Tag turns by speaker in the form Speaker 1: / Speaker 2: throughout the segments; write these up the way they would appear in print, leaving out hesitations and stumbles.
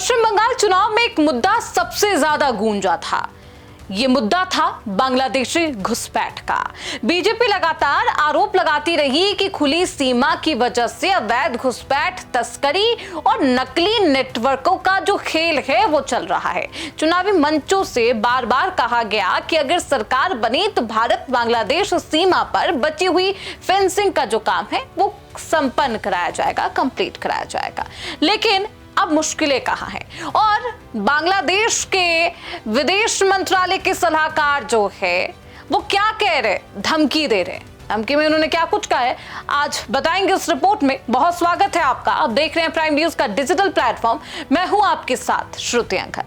Speaker 1: पश्चिम बंगाल चुनाव में एक मुद्दा सबसे ज्यादा गूंजा था। ये मुद्दा था बांग्लादेशी घुसपैठ का। बीजेपी लगातार आरोप लगाती रही कि खुली सीमा की वजह से अवैध घुसपैठ, तस्करी और नकली नेटवर्कों का जो खेल है वो चल रहा है। चुनावी मंचों से बार बार कहा गया कि अगर सरकार बनी तो भारत बांग्लादेश सीमा पर बची हुई फेंसिंग का जो काम है वो संपन्न कराया जाएगा, कंप्लीट कराया जाएगा। लेकिन अब मुश्किलें कहां हैं और बांग्लादेश के विदेश मंत्रालय के सलाहकार जो है वो क्या कह रहे, धमकी दे रहे। धमकी में उन्होंने क्या कुछ कहा है आज बताएंगे इस रिपोर्ट में। बहुत स्वागत है आपका। आप देख रहे हैं प्राइम न्यूज का डिजिटल प्लेटफॉर्म। मैं हूं आपके साथ श्रुति अंकर।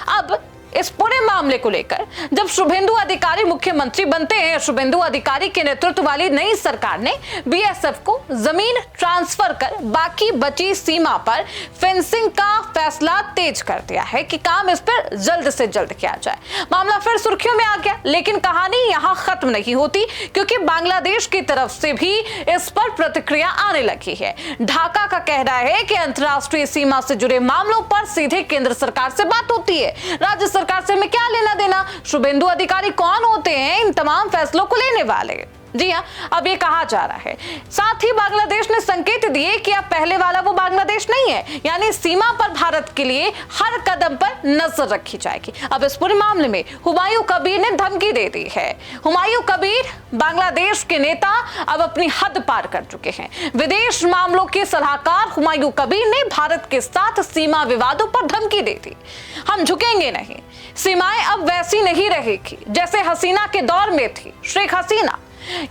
Speaker 1: अब इस पूरे मामले को लेकर जब शुभेंदु अधिकारी मुख्यमंत्री बनते हैं, शुभेंदु अधिकारी के नेतृत्व वाली नई सरकार ने बीएसएफ को जमीन ट्रांसफर कर बाकी बची सीमा पर फेंसिंग का फैसला तेज कर दिया है कि काम इस पर जल्द से जल्द किया जाए। मामला फिर सुर्खियों में आ गया, लेकिन कहानी यहां खत्म नहीं होती क्योंकि बांग्लादेश की तरफ से भी इस पर प्रतिक्रिया आने लगी है। ढाका का कहना है कि अंतर्राष्ट्रीय सीमा से जुड़े मामलों पर सीधे केंद्र सरकार से बात होती है, राज्य सरकार से हमें क्या लेना देना। शुभेंदु अधिकारी कौन होते हैं इन तमाम फैसलों को लेने वाले? जी हां, अब ये कहा जा रहा है। साथ ही बांग्लादेश ने संकेत दिए कि अब पहले वाला वो बांग्लादेश नहीं है, यानी सीमा पर भारत के लिए हर कदम पर नजर रखी जाएगी। अब इस पूरे मामले में हुमायूं कबीर ने धमकी दे दी है। हुमायूं कबीर बांग्लादेश के नेता अब अपनी हद पार कर चुके हैं। विदेश मामलों के सलाहकार हुमायूं कबीर ने भारत के साथ सीमा विवादों पर धमकी दे दी। हम झुकेंगे नहीं, सीमाएं अब वैसी नहीं रहेगी जैसे हसीना के दौर में थी। शेख हसीना,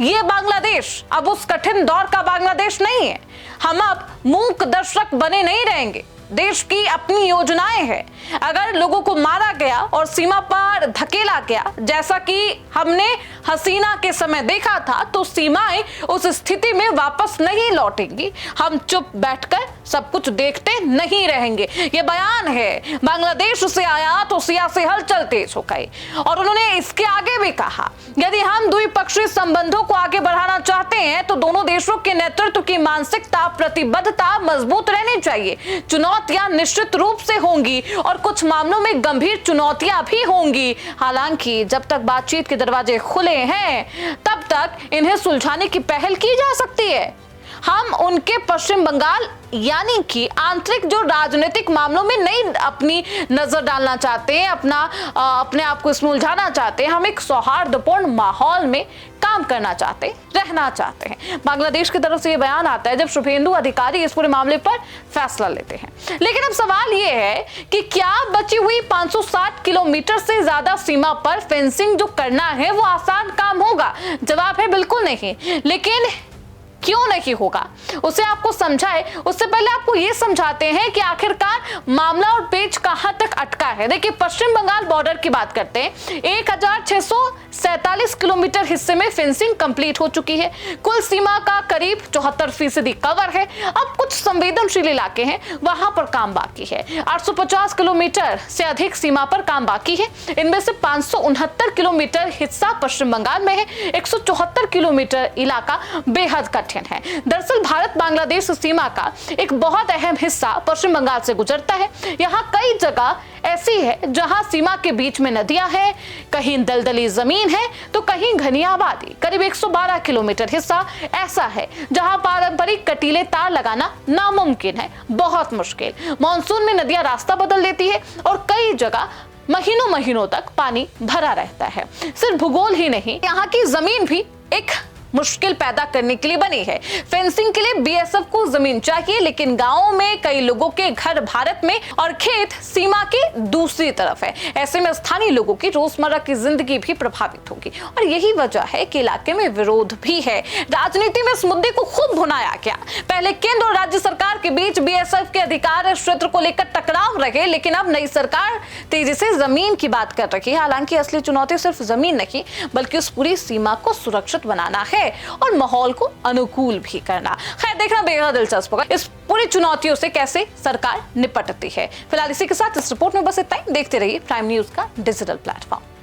Speaker 1: ये बांग्लादेश अब उस कठिन दौर का बांग्लादेश नहीं है। हम अब मूक दर्शक बने नहीं रहेंगे। देश की अपनी योजनाएं हैं। अगर लोगों को मारा गया और सीमा पर धकेला गया जैसा कि हमने हसीना के समय देखा था, तो सीमाएं उस स्थिति में वापस नहीं लौटेंगी। हम चुप बैठकर सब कुछ देखते नहीं रहेंगे। ये बयान है बांग्लादेश से आया तो सियासी हलचल तेज हो गई। और उन्होंने इसके आगे भी कहा, यदि हम द्विपक्षीय संबंधों को आगे बढ़ाना चाहते हैं तो दोनों देशों के नेतृत्व की मानसिकता, प्रतिबद्धता मजबूत रहनी चाहिए। चुनौतियां निश्चित रूप से होंगी और कुछ मामलों में गंभीर चुनौतियां भी होंगी। हालांकि जब तक बातचीत के दरवाजे खुले हैं तब तक इन्हें सुलझाने की पहल की जा सकती है। हम उनके पश्चिम बंगाल यानी कि आंतरिक जो राजनीतिक मामलों में नहीं अपनी नजर डालना चाहते हैं, अपने आप को इसमें उलझाना चाहते हैं। हम एक सौहार्दपूर्ण माहौल में काम करना चाहते, रहना चाहते हैं। बांग्लादेश की तरफ से यह बयान आता है जब शुभेंदु अधिकारी इस पूरे मामले पर फैसला लेते हैं। लेकिन अब सवाल यह है कि क्या बची हुई 560 किलोमीटर से ज्यादा सीमा पर फेंसिंग जो करना है वो आसान काम होगा? जवाब है बिल्कुल नहीं। लेकिन क्यों नहीं होगा उसे आपको समझाए उससे पहले आपको यह समझाते हैं कि आखिरकार मामला और पेच कहां तक अटका है। देखिए, पश्चिम बंगाल बॉर्डर की बात करते हैं। 1647 किलोमीटर हिस्से में फेंसिंग कंप्लीट हो चुकी है। कुल सीमा का करीब 74% कवर है। अब कुछ संवेदनशील इलाके हैं, वहां पर काम बाकी है। 850 किलोमीटर से अधिक सीमा पर काम बाकी है। इनमें से 569 किलोमीटर हिस्सा पश्चिम बंगाल में है। 174 किलोमीटर इलाका बेहद कठिन है। दरअसल भारत बांग्लादेश सीमा का एक बहुत अहम हिस्सा पश्चिम बंगाल से गुजरता है। यहाँ कई जगह ऐसी है जहां सीमा के बीच में नदियां हैं, कहीं दलदली जमीन है तो कहीं घनी आबादी। करीब 112 किलोमीटर हिस्सा ऐसा है जहां पारंपरिक कटीले तार लगाना नामुमकिन है, बहुत मुश्किल। मानसून में नदियां रास्ता बदल देती है और कई जगह महीनों महीनों तक पानी भरा रहता है। सिर्फ भूगोल ही नहीं, यहाँ की जमीन भी एक मुश्किल पैदा करने के लिए बनी है। फेंसिंग के लिए बीएसएफ को जमीन चाहिए, लेकिन गांवों में कई लोगों के घर भारत में और खेत सीमा की दूसरी तरफ है। ऐसे में स्थानीय लोगों की रोजमर्रा की जिंदगी भी प्रभावित होगी और यही वजह है कि इलाके में विरोध भी है। राजनीति में इस मुद्दे को खूब भुनाया गया। पहले केंद्र और राज्य सरकार के बीच बीएसएफ के अधिकार क्षेत्र को लेकर टकराव रहे, लेकिन अब नई सरकार तेजी से जमीन की बात कर रही है। हालांकि असली चुनौती सिर्फ जमीन नहीं बल्कि उस पूरी सीमा को सुरक्षित बनाना है और माहौल को अनुकूल भी करना। खैर, देखना बेहद दिलचस्प होगा इस पूरी चुनौतियों से कैसे सरकार निपटती है। फिलहाल इसी के साथ इस रिपोर्ट में बस इतना ही। देखते रहिए प्राइम न्यूज का डिजिटल प्लेटफॉर्म।